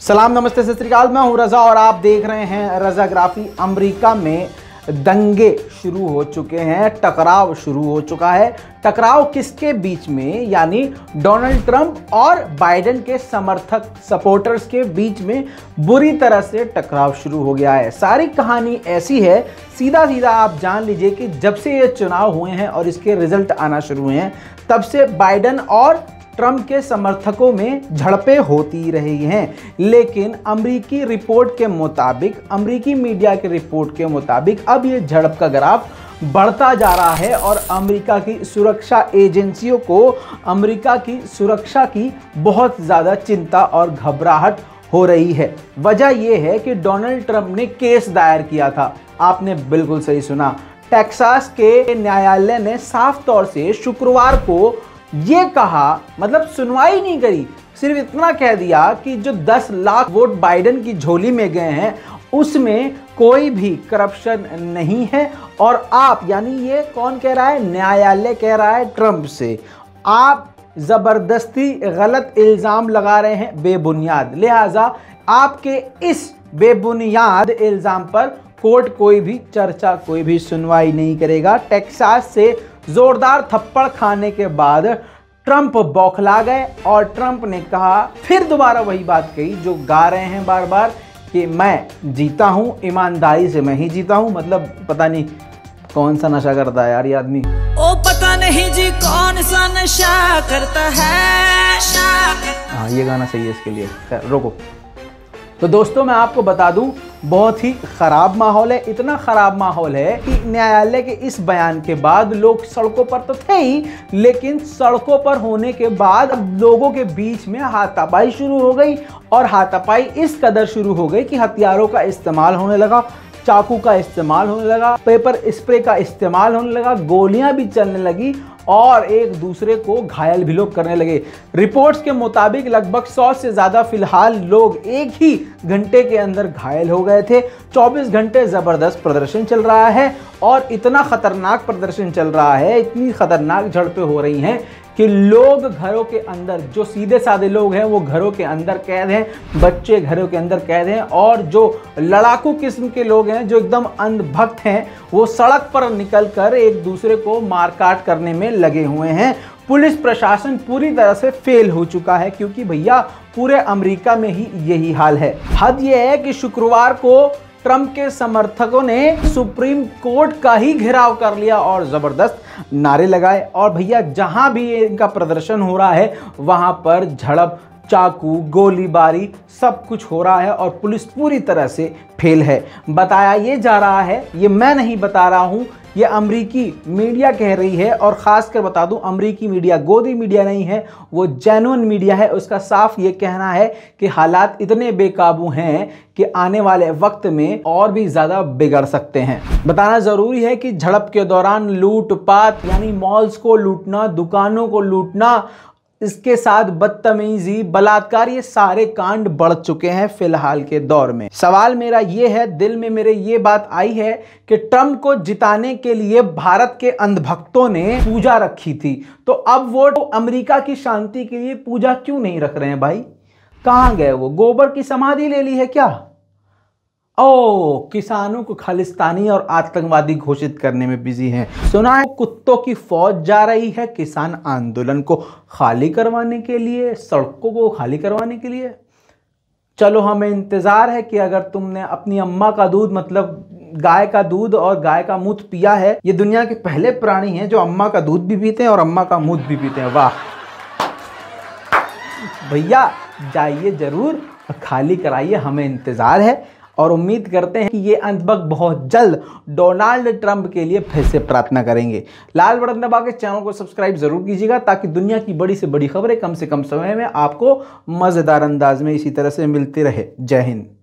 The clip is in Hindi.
सलाम नमस्ते सत श्री अकाल। मैं हूं रजा और आप देख रहे हैं रजाग्राफी। अमेरिका में दंगे शुरू हो चुके हैं, टकराव शुरू हो चुका है। टकराव किसके बीच में, यानी डोनाल्ड ट्रंप और बाइडेन के समर्थक सपोर्टर्स के बीच में बुरी तरह से टकराव शुरू हो गया है। सारी कहानी ऐसी है, सीधा सीधा आप जान लीजिए कि जब से ये चुनाव हुए हैं और इसके रिजल्ट आना शुरू हुए हैं, तब से बाइडेन और ट्रंप के समर्थकों में झड़पें होती रही हैं। लेकिन अमेरिकी रिपोर्ट के मुताबिक, अमेरिकी मीडिया के रिपोर्ट के मुताबिक अब ये झड़प का ग्राफ बढ़ता जा रहा है और अमेरिका की सुरक्षा एजेंसियों को अमेरिका की सुरक्षा की बहुत ज़्यादा चिंता और घबराहट हो रही है। वजह यह है कि डोनाल्ड ट्रंप ने केस दायर किया था। आपने बिल्कुल सही सुना। टेक्सास के न्यायालय ने साफ तौर से शुक्रवार को ये कहा, मतलब सुनवाई नहीं करी, सिर्फ इतना कह दिया कि जो 10 लाख वोट बाइडेन की झोली में गए हैं उसमें कोई भी करप्शन नहीं है। और आप, यानी ये कौन कह रहा है? न्यायालय कह रहा है ट्रंप से, आप जबरदस्ती गलत इल्जाम लगा रहे हैं बेबुनियाद, लिहाजा आपके इस बेबुनियाद इल्जाम पर कोर्ट कोई भी चर्चा, कोई भी सुनवाई नहीं करेगा। टेक्सास से जोरदार थप्पड़ खाने के बाद ट्रंप बौखला गए और ट्रंप ने कहा, फिर दोबारा वही बात कही जो गा रहे हैं बार बार, कि मैं जीता हूं, ईमानदारी से मैं ही जीता हूं। मतलब पता नहीं कौन सा नशा करता है यार ये आदमी। ओ पता नहीं जी कौन सा नशा करता है। हाँ, ये गाना सही है इसके लिए। रोको। तो दोस्तों मैं आपको बता दूं, बहुत ही ख़राब माहौल है। इतना ख़राब माहौल है कि न्यायालय के इस बयान के बाद लोग सड़कों पर तो थे ही, लेकिन सड़कों पर होने के बाद अब लोगों के बीच में हाथापाई शुरू हो गई। और हाथापाई इस कदर शुरू हो गई कि हथियारों का इस्तेमाल होने लगा, चाकू का इस्तेमाल होने लगा, पेपर स्प्रे का इस्तेमाल होने लगा, गोलियां भी चलने लगी और एक दूसरे को घायल भी लोग करने लगे। रिपोर्ट्स के मुताबिक लगभग 100 से ज़्यादा फिलहाल लोग एक ही घंटे के अंदर घायल हो गए थे। 24 घंटे ज़बरदस्त प्रदर्शन चल रहा है और इतना ख़तरनाक प्रदर्शन चल रहा है, इतनी ख़तरनाक झड़पें हो रही हैं कि लोग घरों के अंदर, जो सीधे साधे लोग हैं वो घरों के अंदर कैद हैं, बच्चे घरों के अंदर कैद हैं, और जो लड़ाकू किस्म के लोग हैं, जो एकदम अंधभक्त हैं, वो सड़क पर निकलकर एक दूसरे को मारकाट करने में लगे हुए हैं। पुलिस प्रशासन पूरी तरह से फेल हो चुका है, क्योंकि भैया पूरे अमेरिका में ही यही हाल है। हद यह है कि शुक्रवार को ट्रंप के समर्थकों ने सुप्रीम कोर्ट का ही घेराव कर लिया और जबरदस्त नारे लगाए। और भैया जहां भी इनका प्रदर्शन हो रहा है वहां पर झड़प, चाकू, गोलीबारी सब कुछ हो रहा है और पुलिस पूरी तरह से फेल है। बताया ये जा रहा है, ये मैं नहीं बता रहा हूं, ये अमेरिकी मीडिया कह रही है। और ख़ासकर बता दूं, अमेरिकी मीडिया गोदी मीडिया नहीं है, वो जेन्युइन मीडिया है। उसका साफ ये कहना है कि हालात इतने बेकाबू हैं कि आने वाले वक्त में और भी ज़्यादा बिगड़ सकते हैं। बताना ज़रूरी है कि झड़प के दौरान लूटपाट, यानी मॉल्स को लूटना, दुकानों को लूटना, इसके साथ बदतमीजी, बलात्कार, ये सारे कांड बढ़ चुके हैं फिलहाल के दौर में। सवाल मेरा ये है, दिल में मेरे ये बात आई है कि ट्रंप को जिताने के लिए भारत के अंधभक्तों ने पूजा रखी थी, तो अब वो अमेरिका की शांति के लिए पूजा क्यों नहीं रख रहे हैं भाई? कहाँ गए वो? गोबर की समाधि ले ली है क्या? ओ, किसानों को खालिस्तानी और आतंकवादी घोषित करने में बिजी हैं। सुना है कुत्तों की फौज जा रही है किसान आंदोलन को खाली करवाने के लिए, सड़कों को खाली करवाने के लिए। चलो, हमें इंतजार है कि अगर तुमने अपनी अम्मा का दूध, मतलब गाय का दूध और गाय का मूत्र पिया है, ये दुनिया के पहले प्राणी हैं जो अम्मा का दूध भी पीते हैं और अम्मा का मूत्र भी पीते हैं। वाह भैया, जाइए जरूर, खाली कराइए, हमें इंतजार है। और उम्मीद करते हैं कि ये अंधभक्त बहुत जल्द डोनाल्ड ट्रंप के लिए फिर से प्रार्थना करेंगे। लाल बटन दबा के चैनल को सब्सक्राइब जरूर कीजिएगा, ताकि दुनिया की बड़ी से बड़ी खबरें कम से कम समय में आपको मज़ेदार अंदाज में इसी तरह से मिलती रहे। जय हिंद।